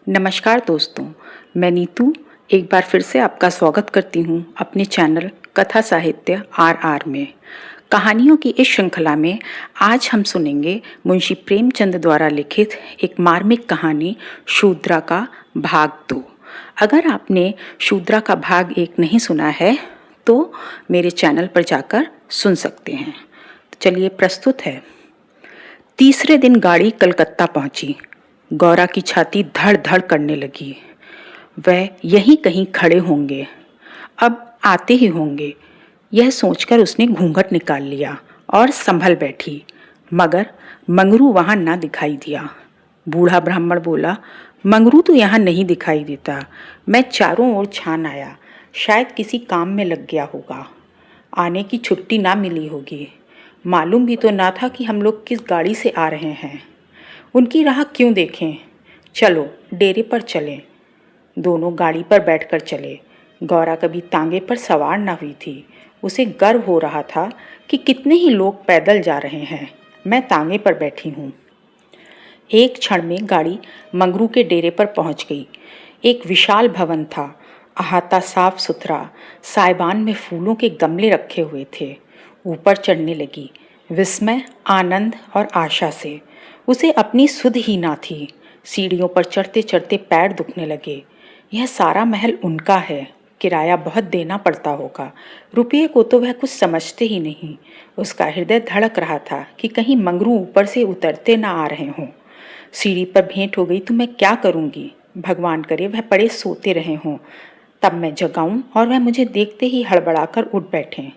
नमस्कार दोस्तों, मैं नीतू एक बार फिर से आपका स्वागत करती हूँ अपने चैनल कथा साहित्य आर में। कहानियों की इस श्रृंखला में आज हम सुनेंगे मुंशी प्रेमचंद द्वारा लिखित एक मार्मिक कहानी शूद्रा का भाग 2। अगर आपने शूद्रा का भाग 1 नहीं सुना है तो मेरे चैनल पर जाकर सुन सकते हैं। तो चलिए प्रस्तुत है। तीसरे दिन गाड़ी कलकत्ता पहुंची। गौरा की छाती धड़ धड़ करने लगी। वह यहीं कहीं खड़े होंगे, अब आते ही होंगे, यह सोचकर उसने घूंघट निकाल लिया और संभल बैठी, मगर मंगरू वहां ना दिखाई दिया। बूढ़ा ब्राह्मण बोला, मंगरू तो यहाँ नहीं दिखाई देता। मैं चारों ओर छान आया, शायद किसी काम में लग गया होगा। आने की छुट्टी ना मिली होगी। मालूम भी तो ना था कि हम लोग किस गाड़ी से आ रहे हैं। उनकी राह क्यों देखें, चलो डेरे पर चलें। दोनों गाड़ी पर बैठकर चले। गौरा कभी तांगे पर सवार ना हुई थी। उसे गर्व हो रहा था कि कितने ही लोग पैदल जा रहे हैं, मैं तांगे पर बैठी हूँ। एक क्षण में गाड़ी मंगरू के डेरे पर पहुँच गई। एक विशाल भवन था, अहाता साफ सुथरा, साइबान में फूलों के गमले रखे हुए थे। ऊपर चढ़ने लगी, विस्मय, आनंद और आशा से। उसे अपनी सुध ही ना थी। सीढ़ियों पर चढ़ते चढ़ते पैर दुखने लगे। यह सारा महल उनका है, किराया बहुत देना पड़ता होगा। रुपये को तो वह कुछ समझते ही नहीं। उसका हृदय धड़क रहा था कि कहीं मंगरू ऊपर से उतरते ना आ रहे हों। सीढ़ी पर भेंट हो गई तो मैं क्या करूँगी। भगवान करे वह पड़े सोते रहे हों, तब मैं जगाऊं और वह मुझे देखते ही हड़बड़ाकर उठ बैठें।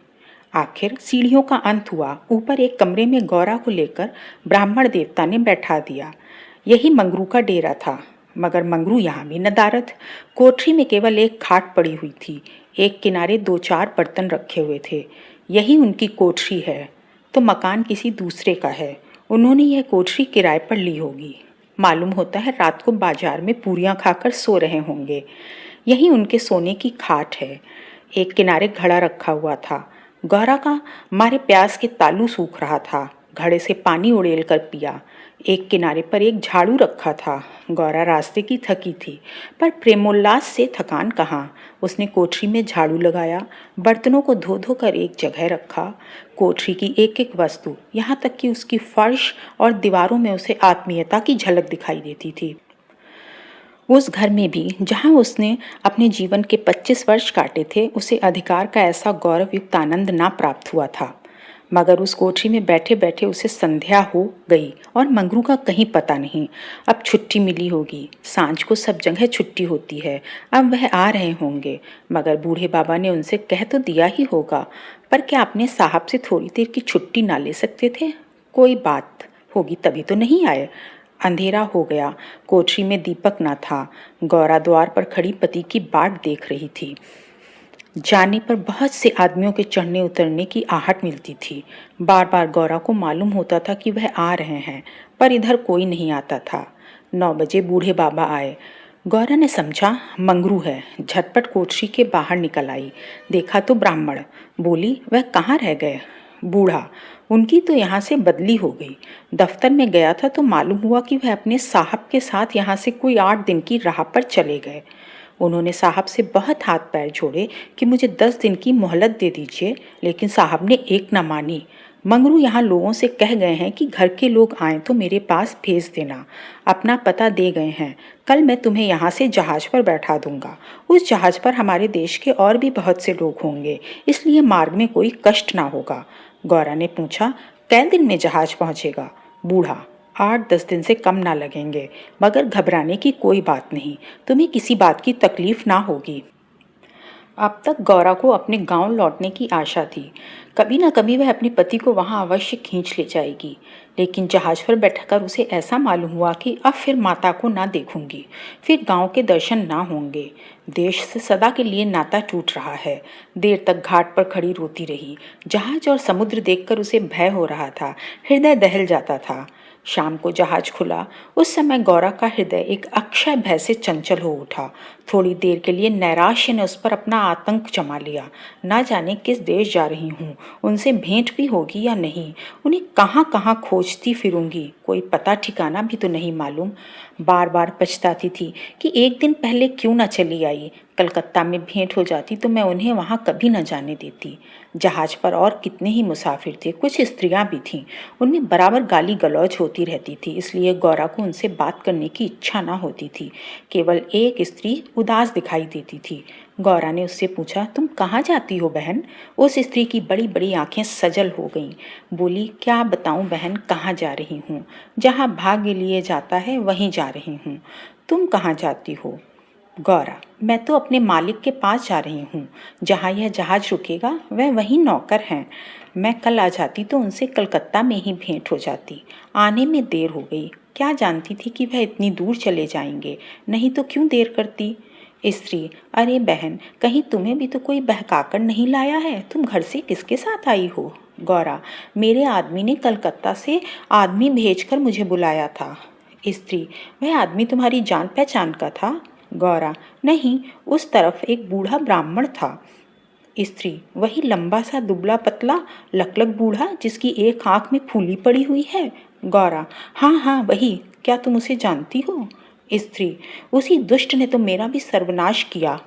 आखिर सीढ़ियों का अंत हुआ। ऊपर एक कमरे में गौरा को लेकर ब्राह्मण देवता ने बैठा दिया। यही मंगरू का डेरा था, मगर मंगरू यहाँ भी नदारद। कोठरी में केवल एक खाट पड़ी हुई थी। एक किनारे 2-4 बर्तन रखे हुए थे। यही उनकी कोठरी है तो मकान किसी दूसरे का है। उन्होंने यह कोठरी किराए पर ली होगी। मालूम होता है रात को बाजार में पूरियां खाकर सो रहे होंगे। यही उनके सोने की खाट है। एक किनारे घड़ा रखा हुआ था। गौरा का मारे प्यास के तालू सूख रहा था। घड़े से पानी उड़ेल कर पिया। एक किनारे पर एक झाड़ू रखा था। गौरा रास्ते की थकी थी, पर प्रेमोल्लास से थकान कहाँ। उसने कोठरी में झाड़ू लगाया, बर्तनों को धो धो कर एक जगह रखा। कोठरी की एक एक वस्तु, यहाँ तक कि उसकी फर्श और दीवारों में उसे आत्मीयता की झलक दिखाई देती थी। उस घर में भी जहाँ उसने अपने जीवन के 25 वर्ष काटे थे, उसे अधिकार का ऐसा गौरवयुक्त आनंद ना प्राप्त हुआ था। मगर उस कोठरी में बैठे बैठे उसे संध्या हो गई और मंगरू का कहीं पता नहीं। अब छुट्टी मिली होगी। सांझ को सब जगह छुट्टी होती है। अब वह आ रहे होंगे। मगर बूढ़े बाबा ने उनसे कह तो दिया ही होगा, पर क्या अपने साहब से थोड़ी देर की छुट्टी ना ले सकते थे। कोई बात होगी तभी तो नहीं आए। अंधेरा हो गया। कोठरी में दीपक न था। गौरा द्वार पर खड़ी पति की बाट देख रही थी। जाने पर बहुत से आदमियों के चढ़ने उतरने की आहट मिलती थी। बार बार गौरा को मालूम होता था कि वह आ रहे हैं, पर इधर कोई नहीं आता था। 9 बजे बूढ़े बाबा आए। गौरा ने समझा मंगरू है। झटपट कोठरी के बाहर निकल आई। देखा तो ब्राह्मण। बोली, वह कहाँ रह गए। बूढ़ा, उनकी तो यहाँ से बदली हो गई। दफ्तर में गया था तो मालूम हुआ कि वह अपने साहब के साथ यहाँ से कोई 8 दिन की राह पर चले गए। उन्होंने साहब से बहुत हाथ पैर जोड़े कि मुझे 10 दिन की मोहलत दे दीजिए, लेकिन साहब ने एक न मानी। मंगरू यहाँ लोगों से कह गए हैं कि घर के लोग आएं तो मेरे पास भेज देना। अपना पता दे गए हैं। कल मैं तुम्हें यहाँ से जहाज पर बैठा दूंगा। उस जहाज पर हमारे देश के और भी बहुत से लोग होंगे, इसलिए मार्ग में कोई कष्ट ना होगा। गौरा ने पूछा, कै दिन में जहाज पहुँचेगा। बूढ़ा, 8-10 दिन से कम ना लगेंगे, मगर घबराने की कोई बात नहीं। तुम्हें किसी बात की तकलीफ ना होगी। अब तक गौरा को अपने गांव लौटने की आशा थी। कभी न कभी वह अपने पति को वहां अवश्य खींच ले जाएगी, लेकिन जहाज पर बैठकर उसे ऐसा मालूम हुआ कि अब फिर माता को ना देखूंगी, फिर गांव के दर्शन ना होंगे। देश से सदा के लिए नाता टूट रहा है। देर तक घाट पर खड़ी रोती रही। जहाज और समुद्र देखकर उसे भय हो रहा था, हृदय दहल जाता था। शाम को जहाज खुला। उस समय गौरा का हृदय एक अक्षय भय से चंचल हो उठा। थोड़ी देर के लिए नैराश्य ने उस पर अपना आतंक जमा लिया। ना जाने किस देश जा रही हूँ, उनसे भेंट भी होगी या नहीं, उन्हें कहाँ कहाँ खोजती फिरूंगी, कोई पता ठिकाना भी तो नहीं मालूम। बार बार पछताती थी कि एक दिन पहले क्यों न चली आई। कलकत्ता में भेंट हो जाती तो मैं उन्हें वहाँ कभी न जाने देती। जहाज पर और कितने ही मुसाफिर थे, कुछ स्त्रियां भी थीं। उनमें बराबर गाली गलौज होती रहती थी, इसलिए गौरा को उनसे बात करने की इच्छा न होती थी। केवल एक स्त्री उदास दिखाई देती थी। गौरा ने उससे पूछा, तुम कहाँ जाती हो बहन? उस स्त्री की बड़ी बड़ी आंखें सजल हो गईं। बोली, क्या बताऊं बहन, कहाँ जा रही हूँ? जहाँ भाग्य लिए जाता है वहीं जा रही हूँ। तुम कहाँ जाती हो? गौरा, मैं तो अपने मालिक के पास जा रही हूँ। जहाँ यह जहाज रुकेगा वह वहीं नौकर हैं। मैं कल आ जाती तो उनसे कलकत्ता में ही भेंट हो जाती। आने में देर हो गई। क्या जानती थी कि वह इतनी दूर चले जाएंगे, नहीं तो क्यों देर करती। स्त्री, अरे बहन, कहीं तुम्हें भी तो कोई बहकाकर नहीं लाया है? तुम घर से किसके साथ आई हो? गौरा, मेरे आदमी ने कलकत्ता से आदमी भेजकर मुझे बुलाया था। स्त्री, वह आदमी तुम्हारी जान पहचान का था? गौरा, नहीं, उस तरफ एक बूढ़ा ब्राह्मण था। स्त्री, वही लंबा सा दुबला पतला लकलक बूढ़ा जिसकी एक आंख में फूली पड़ी हुई है? गौरा, हाँ हाँ वही। क्या तुम उसे जानती हो? स्त्री, उसी दुष्ट ने तो मेरा भी सर्वनाश किया।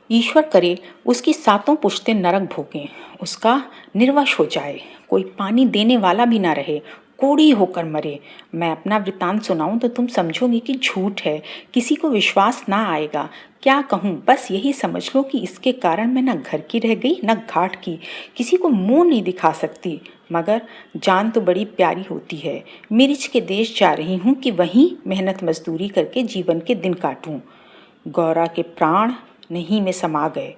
ईश्वर करे उसकी सातों पुश्तें नरक भोगें, उसका निर्वश हो जाए, कोई पानी देने वाला भी ना रहे, कोढ़ी होकर मरे। मैं अपना वृतांत सुनाऊं तो तुम समझोगी कि झूठ है, किसी को विश्वास ना आएगा। क्या कहूँ, बस यही समझ लो कि इसके कारण मैं न घर की रह गई न घाट की, किसी को मुंह नहीं दिखा सकती। मगर जान तो बड़ी प्यारी होती है। मिर्च के देश जा रही हूँ कि वहीं मेहनत मजदूरी करके जीवन के दिन काटूं। गौरा के प्राण नहीं में समा गए।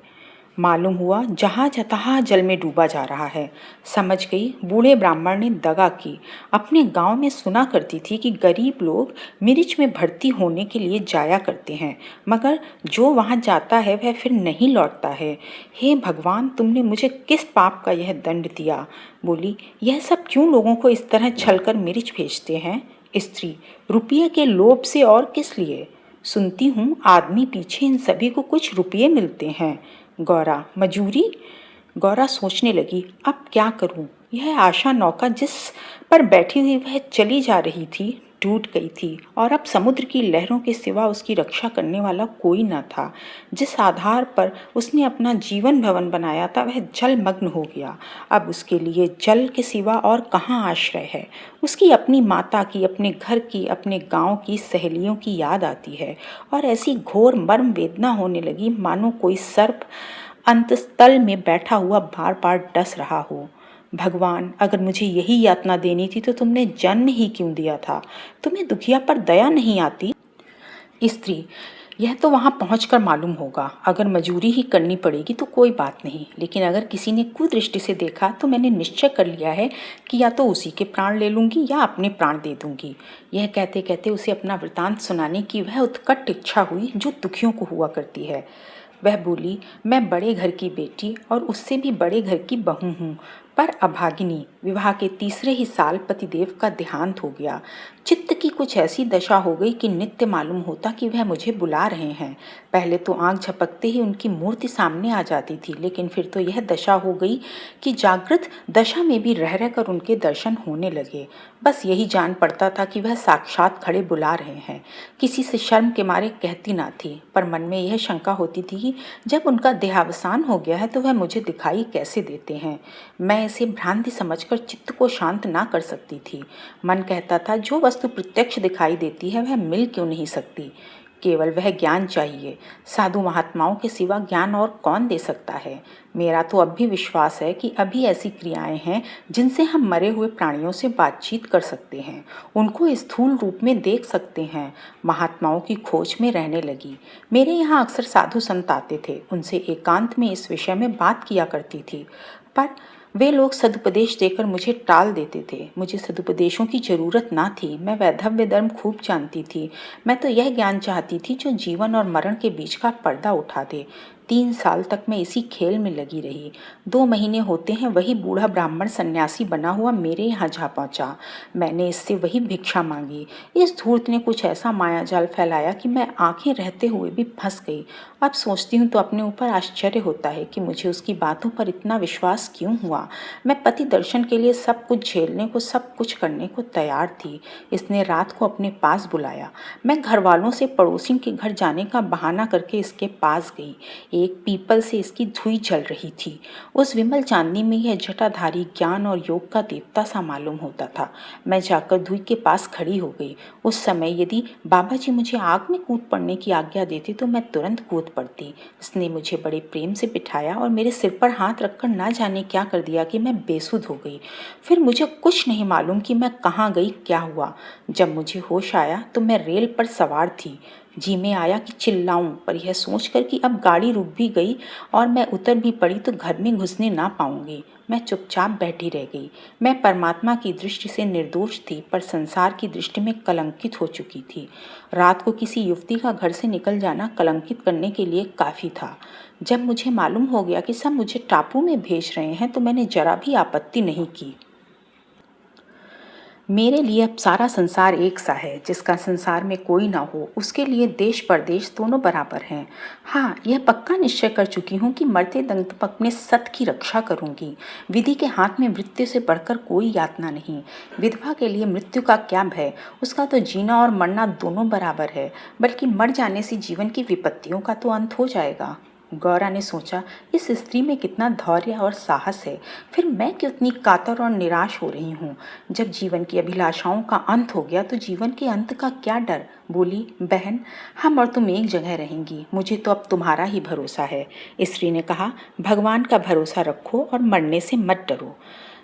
मालूम हुआ जहाज अथाह जल में डूबा जा रहा है। समझ गई बूढ़े ब्राह्मण ने दगा की। अपने गांव में सुना करती थी कि गरीब लोग मिर्च में भर्ती होने के लिए जाया करते हैं, मगर जो वहां जाता है वह फिर नहीं लौटता है। हे भगवान, तुमने मुझे किस पाप का यह दंड दिया। बोली, यह सब क्यों लोगों को इस तरह छलकर मिर्च भेजते हैं? स्त्री, रुपये के लोभ से और किस लिए? सुनती हूँ आदमी पीछे इन सभी को कुछ रुपये मिलते हैं। गौरा, मजूरी? गौरा सोचने लगी, अब क्या करूं? यह आशा नौका जिस पर बैठी हुई वह चली जा रही थी, टूट गई थी और अब समुद्र की लहरों के सिवा उसकी रक्षा करने वाला कोई न था। जिस आधार पर उसने अपना जीवन भवन बनाया था वह जलमग्न हो गया। अब उसके लिए जल के सिवा और कहाँ आश्रय है? उसकी अपनी माता की, अपने घर की, अपने गांव की सहेलियों की याद आती है और ऐसी घोर मर्म वेदना होने लगी मानो कोई सर्प अंतस्तल में बैठा हुआ बार बार डस रहा हो। भगवान, अगर मुझे यही यातना देनी थी तो तुमने जन्म ही क्यों दिया था? तुम्हें दुखिया पर दया नहीं आती? स्त्री, यह तो वहां पहुंचकर मालूम होगा। अगर मजूरी ही करनी पड़ेगी तो कोई बात नहीं, लेकिन अगर किसी ने कुदृष्टि से देखा तो मैंने निश्चय कर लिया है कि या तो उसी के प्राण ले लूंगी या अपने प्राण दे दूंगी। यह कहते कहते उसे अपना वृतांत सुनाने की वह उत्कट इच्छा हुई जो दुखियों को हुआ करती है। वह बोली, मैं बड़े घर की बेटी और उससे भी बड़े घर की बहू हूँ, पर अभागिनी। विवाह के तीसरे ही साल पतिदेव का देहांत हो गया। चित्त की कुछ ऐसी दशा हो गई कि नित्य मालूम होता कि वह मुझे बुला रहे हैं। पहले तो आंख झपकते ही उनकी मूर्ति सामने आ जाती थी, लेकिन फिर तो यह दशा हो गई कि जागृत दशा में भी रह रहकर उनके दर्शन होने लगे। बस यही जान पड़ता था कि वह साक्षात खड़े बुला रहे हैं। किसी से शर्म के मारे कहती ना थी, पर मन में यह शंका होती थी कि जब उनका देहावसान हो गया है तो वह मुझे दिखाई कैसे देते हैं। मैं इसे भ्रांति समझकर चित्त को शांत ना कर सकती थी। मन कहता था, जो वस्तु प्रत्यक्ष दिखाई देती है वह मिल क्यों नहीं सकती? केवल वह ज्ञान चाहिए। साधु महात्माओं के सिवा ज्ञान और कौन दे सकता है? मेरा तो अब भी विश्वास है कि अभी ऐसी क्रियाएं हैं जिनसे हम मरे हुए प्राणियों से बातचीत कर सकते हैं, उनको स्थूल रूप में देख सकते हैं। महात्माओं की खोज में रहने लगी। मेरे यहाँ अक्सर साधु संत आते थे, उनसे एकांत में इस विषय में बात किया करती थी, पर वे लोग सदुपदेश देकर मुझे टाल देते थे। मुझे सदुपदेशों की जरूरत ना थी। मैं वैधव्य धर्म खूब जानती थी। मैं तो यह ज्ञान चाहती थी जो जीवन और मरण के बीच का पर्दा उठा दे। 3 साल तक मैं इसी खेल में लगी रही। 2 महीने होते हैं वही बूढ़ा ब्राह्मण सन्यासी बना हुआ मेरे यहाँ जा पहुँचा। मैंने इससे वही भिक्षा मांगी। इस धूर्त ने कुछ ऐसा मायाजाल फैलाया कि मैं आंखें रहते हुए भी फंस गई। अब सोचती हूँ तो अपने ऊपर आश्चर्य होता है कि मुझे उसकी बातों पर इतना विश्वास क्यों हुआ। मैं पति दर्शन के लिए सब कुछ झेलने को, सब कुछ करने को तैयार थी। इसने रात को अपने पास बुलाया। मैं घर वालों से पड़ोसी के घर जाने का बहाना करके इसके पास गई। एक पीपल से इसकी धुई जल रही थी। उस विमल चांदनी में यह जटाधारी ज्ञान और योग का देवता सा मालूम होता था। मैं जाकर धुई के पास खड़ी हो गई। उस समय यदि बाबा जी मुझे आग में कूद पड़ने की आज्ञा देते तो मैं तुरंत कूद पड़ती। इसने मुझे बड़े प्रेम से बिठाया और मेरे सिर पर हाथ रखकर ना जाने क्या कर दिया कि मैं बेसुध हो गई। फिर मुझे कुछ नहीं मालूम कि मैं कहाँ गई, क्या हुआ। जब मुझे होश आया तो मैं रेल पर सवार थी। जी में आया कि चिल्लाऊं, पर यह सोचकर कि अब गाड़ी रुक भी गई और मैं उतर भी पड़ी तो घर में घुसने ना पाऊंगी, मैं चुपचाप बैठी रह गई। मैं परमात्मा की दृष्टि से निर्दोष थी, पर संसार की दृष्टि में कलंकित हो चुकी थी। रात को किसी युवती का घर से निकल जाना कलंकित करने के लिए काफ़ी था। जब मुझे मालूम हो गया कि सब मुझे टापू में भेज रहे हैं तो मैंने जरा भी आपत्ति नहीं की। मेरे लिए अब सारा संसार एक सा है। जिसका संसार में कोई ना हो उसके लिए देश परदेश दोनों बराबर हैं। हाँ, यह पक्का निश्चय कर चुकी हूँ कि मरते दम तक अपने सत की रक्षा करूँगी। विधि के हाथ में मृत्यु से बढ़कर कोई यातना नहीं। विधवा के लिए मृत्यु का क्या भय, उसका तो जीना और मरना दोनों बराबर है। बल्कि मर जाने से जीवन की विपत्तियों का तो अंत हो जाएगा। गौरा ने सोचा, इस स्त्री में कितना धैर्य और साहस है। फिर मैं क्यों इतनी कातर और निराश हो रही हूँ। जब जीवन की अभिलाषाओं का अंत हो गया तो जीवन के अंत का क्या डर। बोली, बहन, हम और तुम एक जगह रहेंगी। मुझे तो अब तुम्हारा ही भरोसा है। स्त्री ने कहा, भगवान का भरोसा रखो और मरने से मत डरो।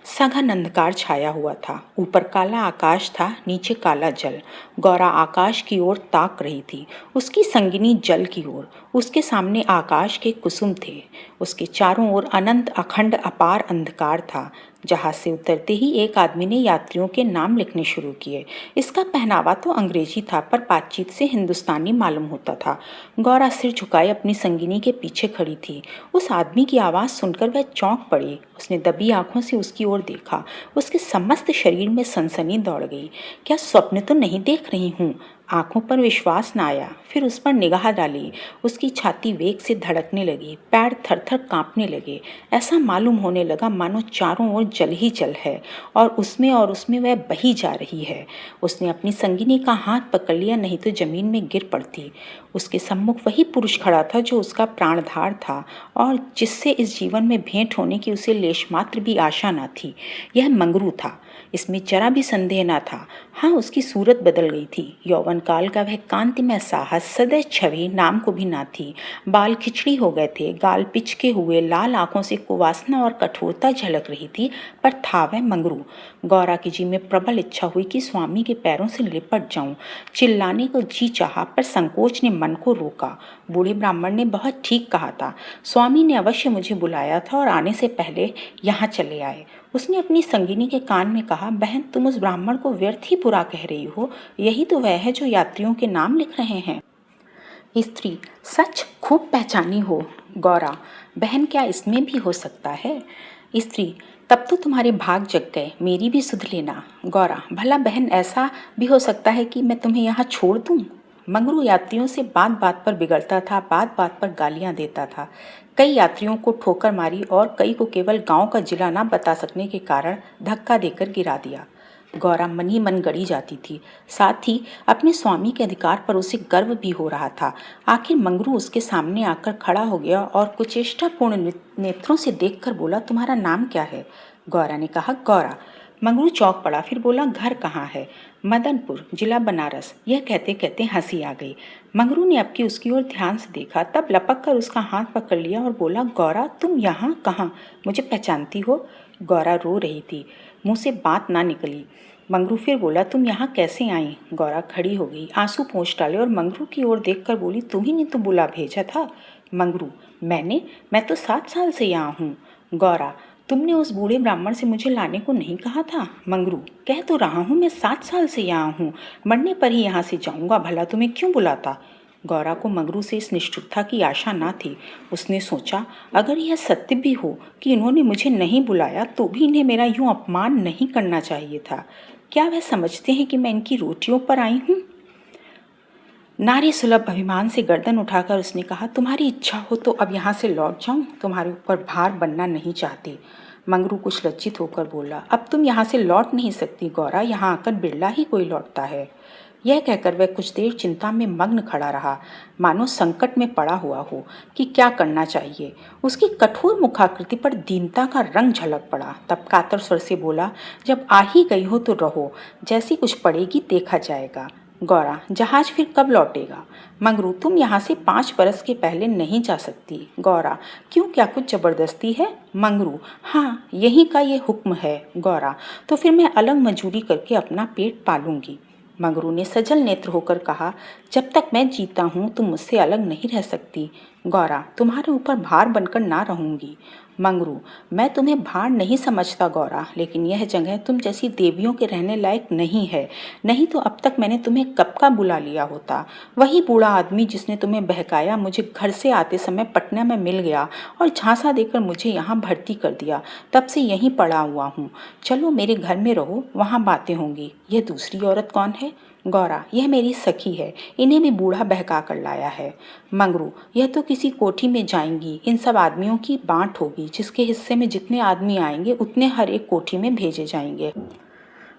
सघन अंधकार छाया हुआ था। ऊपर काला आकाश था, नीचे काला जल। गौरा आकाश की ओर ताक रही थी, उसकी संगिनी जल की ओर। उसके सामने आकाश के कुसुम थे। उसके चारों ओर अनंत अखंड अपार अंधकार था। जहाज से उतरते ही एक आदमी ने यात्रियों के नाम लिखने शुरू किए। इसका पहनावा तो अंग्रेजी था, पर बातचीत से हिंदुस्तानी मालूम होता था। गौरा सिर झुकाए अपनी संगिनी के पीछे खड़ी थी। उस आदमी की आवाज़ सुनकर वह चौंक पड़ी। उसने दबी आंखों से उसकी ओर देखा। उसके समस्त शरीर में सनसनी दौड़ गई। क्या स्वप्न तो नहीं देख रही हूँ। आंखों पर विश्वास न आया। फिर उस पर निगाह डाली। उसकी छाती वेग से धड़कने लगी, पैर थर-थर कांपने लगे। ऐसा मालूम होने लगा मानो चारों ओर जल ही जल है और उसमें वह बही जा रही है। उसने अपनी संगिनी का हाथ पकड़ लिया, नहीं तो जमीन में गिर पड़ती। उसके सम्मुख वही पुरुष खड़ा था जो उसका प्राणधार था और जिससे इस जीवन में भेंट होने की उसे लेशमात्र भी आशा न थी। यह मंगरू था, इसमें जरा भी संदेह न था। हाँ, उसकी सूरत बदल गई थी। यौवन काल का वह कांतिमय साहस सदैव छवि नाम को भी ना थी। बाल खिचड़ी हो गए थे, गाल पिचके हुए, लाल आंखों से कुवासना और कठोरता झलक रही थी, पर था वह मंगरू। गौरा की जी में प्रबल इच्छा हुई कि स्वामी के पैरों से लिपट जाऊं। चिल्लाने को जी चाहा, पर संकोच ने मन को रोका। बूढ़े ब्राह्मण ने बहुत ठीक कहा था। स्वामी ने अवश्य मुझे बुलाया था और आने से पहले यहाँ चले आए। उसने अपनी संगिनी के कान में कहा, बहन, तुम उस ब्राह्मण को व्यर्थ ही बुरा कह रही हो। यही तो वह है जो यात्रियों के नाम लिख रहे हैं। स्त्री, सच खूब पहचानी हो। गौरा, बहन, क्या इसमें भी हो सकता है। स्त्री, तब तो तुम्हारे भाग जग गए, मेरी भी सुध लेना। गौरा, भला बहन, ऐसा भी हो सकता है कि मैं तुम्हें यहाँ छोड़ दूँ। मंगरू यात्रियों से बात बात पर बिगड़ता था, बात बात पर गालियां देता था। कई यात्रियों को ठोकर मारी और कई को केवल गांव का जिला ना बता सकने के कारण धक्का देकर गिरा दिया। गौरा मन ही मन गड़ी जाती थी। साथ ही अपने स्वामी के अधिकार पर उसे गर्व भी हो रहा था। आखिर मंगरू उसके सामने आकर खड़ा हो गया और कुचेष्टापूर्ण नेत्रों से देखकर बोला, तुम्हारा नाम क्या है। गौरा ने कहा, गौरा। मंगरू चौंक पड़ा, फिर बोला, घर कहाँ है। मदनपुर, जिला बनारस। यह कहते कहते हंसी आ गई। मंगरू ने अब की उसकी ओर ध्यान से देखा, तब लपक कर उसका हाथ पकड़ लिया और बोला, गौरा, तुम यहाँ कहाँ, मुझे पहचानती हो। गौरा रो रही थी, मुंह से बात ना निकली। मंगरू फिर बोला, तुम यहाँ कैसे आई। गौरा खड़ी हो गई, आंसू पोंछ डाले और मंगरू की ओर देखकर बोली, तुम्ही ने तो बुला भेजा था। मंगरू, मैं तो 7 साल से यहाँ हूँ। गौरा, तुमने उस बूढ़े ब्राह्मण से मुझे लाने को नहीं कहा था। मंगरू, कह तो रहा हूँ मैं 7 साल से यहाँ हूँ, मरने पर ही यहाँ से जाऊँगा, भला तुम्हें क्यों बुलाता। गौरा को मंगरू से इस निष्ठुरता की आशा न थी। उसने सोचा, अगर यह सत्य भी हो कि इन्होंने मुझे नहीं बुलाया तो भी इन्हें मेरा यूं अपमान नहीं करना चाहिए था। क्या वह समझते हैं कि मैं इनकी रोटियों पर आई हूँ? नारी सुलभ अभिमान से गर्दन उठाकर उसने कहा, तुम्हारी इच्छा हो तो अब यहाँ से लौट जाऊं, तुम्हारे ऊपर भार बनना नहीं चाहती। मंगरू कुछ लज्जित होकर बोला, अब तुम यहाँ से लौट नहीं सकती गौरा, यहाँ आकर बिरला ही कोई लौटता है। यह कहकर वह कुछ देर चिंता में मग्न खड़ा रहा, मानो संकट में पड़ा हुआ हो कि क्या करना चाहिए। उसकी कठोर मुखाकृति पर दीनता का रंग झलक पड़ा। तब कातर स्वर से बोला, जब आ ही गई हो तो रहो, जैसी कुछ पड़ेगी देखा जाएगा। गौरा, जहाज फिर कब लौटेगा? मंगरू, तुम यहाँ से 5 बरस के पहले नहीं जा सकती। गौरा, क्यों, क्या कुछ जबरदस्ती है? मंगरू, हाँ, यही का ये हुक्म है। गौरा, तो फिर मैं अलग मजूरी करके अपना पेट पालूंगी। मंगरू ने सजल नेत्र होकर कहा, जब तक मैं जीता हूँ तुम मुझसे अलग नहीं रह सकती। गौरा, तुम्हारे ऊपर भार बनकर ना रहूंगी। मंगरू, मैं तुम्हें भार नहीं समझता गौरा, लेकिन यह जगह तुम जैसी देवियों के रहने लायक नहीं है, नहीं तो अब तक मैंने तुम्हें कब का बुला लिया होता। वही बूढ़ा आदमी जिसने तुम्हें बहकाया मुझे घर से आते समय पटना में मिल गया और झांसा देकर मुझे यहाँ भर्ती कर दिया, तब से यहीं पड़ा हुआ हूँ। चलो मेरे घर में रहो, वहाँ बातें होंगी। यह दूसरी औरत कौन है? गौरा, यह मेरी सखी है, इन्हें भी बूढ़ा बहका कर लाया है। मंगरू, यह तो किसी कोठी में जाएंगी, इन सब आदमियों की बांट होगी, जिसके हिस्से में जितने आदमी आएंगे उतने हर एक कोठी में भेजे जाएंगे।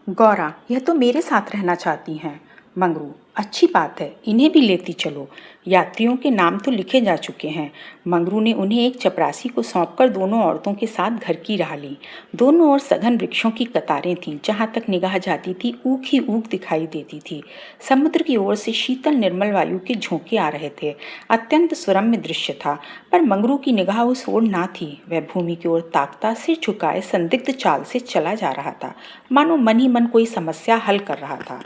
गौरा, यह तो मेरे साथ रहना चाहती हैं। मंगरू, अच्छी बात है, इन्हें भी लेती चलो। यात्रियों के नाम तो लिखे जा चुके हैं। मंगरू ने उन्हें एक चपरासी को सौंपकर दोनों औरतों के साथ घर की राह ली। दोनों ओर सघन वृक्षों की कतारें थीं, जहाँ तक निगाह जाती थी ऊख ही ऊख दिखाई देती थी। समुद्र की ओर से शीतल निर्मल वायु के झोंके आ रहे थे। अत्यंत सुरम्य दृश्य था, पर मंगरू की निगाह उस ओर ना थी। वह भूमि की ओर ताकता सिर झुकाए संदिग्ध चाल से चला जा रहा था, मानो मन ही मन कोई समस्या हल कर रहा था।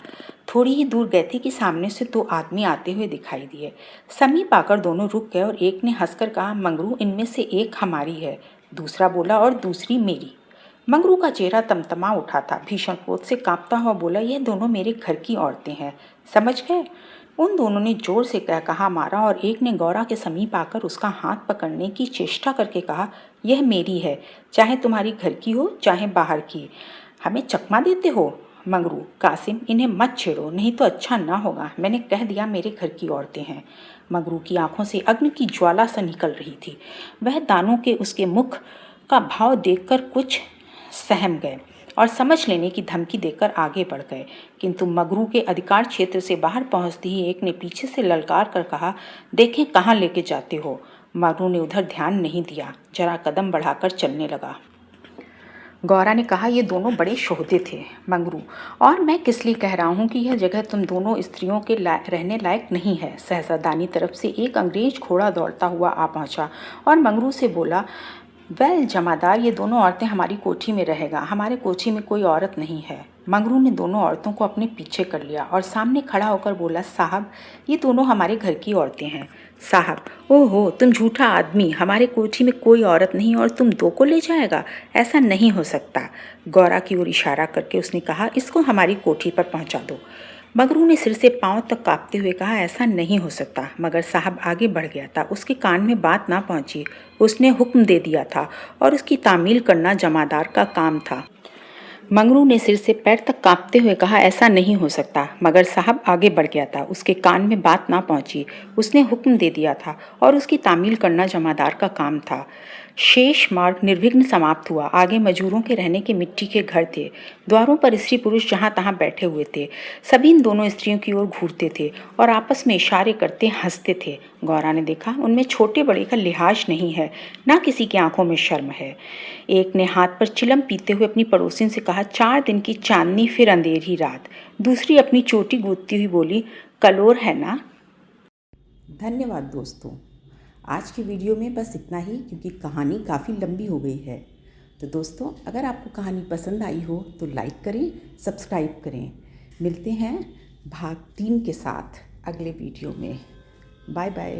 थोड़ी ही दूर गए थे कि सामने से 2 आदमी आते हुए दिखाई दिए। समीप आकर दोनों रुक गए और एक ने हंसकर कहा, मंगरू, इनमें से एक हमारी है। दूसरा बोला, और दूसरी मेरी। मंगरू का चेहरा तमतमा उठा था। भीषण क्रोध से कांपता हुआ बोला, यह दोनों मेरे घर की औरतें हैं, समझ गए? उन दोनों ने जोर से कहा मारा और एक ने गौरा के समीप आकर उसका हाथ पकड़ने की चेष्टा करके कहा, यह मेरी है, चाहे तुम्हारी घर की हो चाहे बाहर की। हमें चकमा देते हो? मंगरू, कासिम, इन्हें मत छेड़ो, नहीं तो अच्छा ना होगा। मैंने कह दिया मेरे घर की औरतें हैं। मंगरू की आंखों से अग्नि की ज्वाला सा निकल रही थी। वह दानों के उसके मुख का भाव देखकर कुछ सहम गए और समझ लेने की धमकी देकर आगे बढ़ गए, किंतु मंगरू के अधिकार क्षेत्र से बाहर पहुंचते ही एक ने पीछे से ललकार कर कहा, देखें कहाँ लेके जाते हो। मंगरू ने उधर ध्यान नहीं दिया, जरा कदम बढ़ाकर चलने लगा। गौरा ने कहा, ये दोनों बड़े शोहदे थे। मंगरू, और मैं किस लिए कह रहा हूँ कि यह जगह तुम दोनों स्त्रियों के रहने लायक नहीं है। सहसा दानी तरफ से एक अंग्रेज घोड़ा दौड़ता हुआ आ पहुँचा और मंगरू से बोला, वेल जमादार, ये दोनों औरतें हमारी कोठी में रहेगा, हमारे कोठी में कोई औरत नहीं है। मंगरू ने दोनों औरतों को अपने पीछे कर लिया और सामने खड़ा होकर बोला, साहब, ये दोनों हमारे घर की औरतें हैं। साहब, ओहो, तुम झूठा आदमी, हमारे कोठी में कोई औरत नहीं और तुम 2 को ले जाएगा, ऐसा नहीं हो सकता। गौरा की ओर इशारा करके उसने कहा, इसको हमारी कोठी पर पहुंचा दो। मंगरू ने सिर से पांव तक कांपते हुए कहा, ऐसा नहीं हो सकता। मगर साहब आगे बढ़ गया था, उसके कान में बात ना पहुंची। उसने हुक्म दे दिया था और उसकी तामील करना जमादार का काम था। मंगरू ने सिर से पैर तक कांपते हुए कहा, ऐसा नहीं हो सकता। मगर साहब आगे बढ़ गया था, उसके कान में बात ना पहुंची। उसने हुक्म दे दिया था और उसकी तामील करना जमादार का काम था। शेष मार्ग निर्विघ्न समाप्त हुआ। आगे मजूरों के रहने के मिट्टी के घर थे। द्वारों पर स्त्री पुरुष जहाँ तहाँ बैठे हुए थे। सभी इन दोनों स्त्रियों की ओर घूरते थे और आपस में इशारे करते हंसते थे। गौरा ने देखा, उनमें छोटे बड़े का लिहाज नहीं है, ना किसी की आंखों में शर्म है। एक ने हाथ पर चिलम पीते हुए अपनी पड़ोसिन से कहा, 4 दिन की चांदनी फिर अंधेरी रात। दूसरी अपनी चोटी गूंथती हुई बोली, कलोर है ना। धन्यवाद दोस्तों। आज की वीडियो में बस इतना ही, क्योंकि कहानी काफ़ी लंबी हो गई है। तो दोस्तों, अगर आपको कहानी पसंद आई हो तो लाइक करें, सब्सक्राइब करें। मिलते हैं भाग 3 के साथ अगले वीडियो में। Bye bye.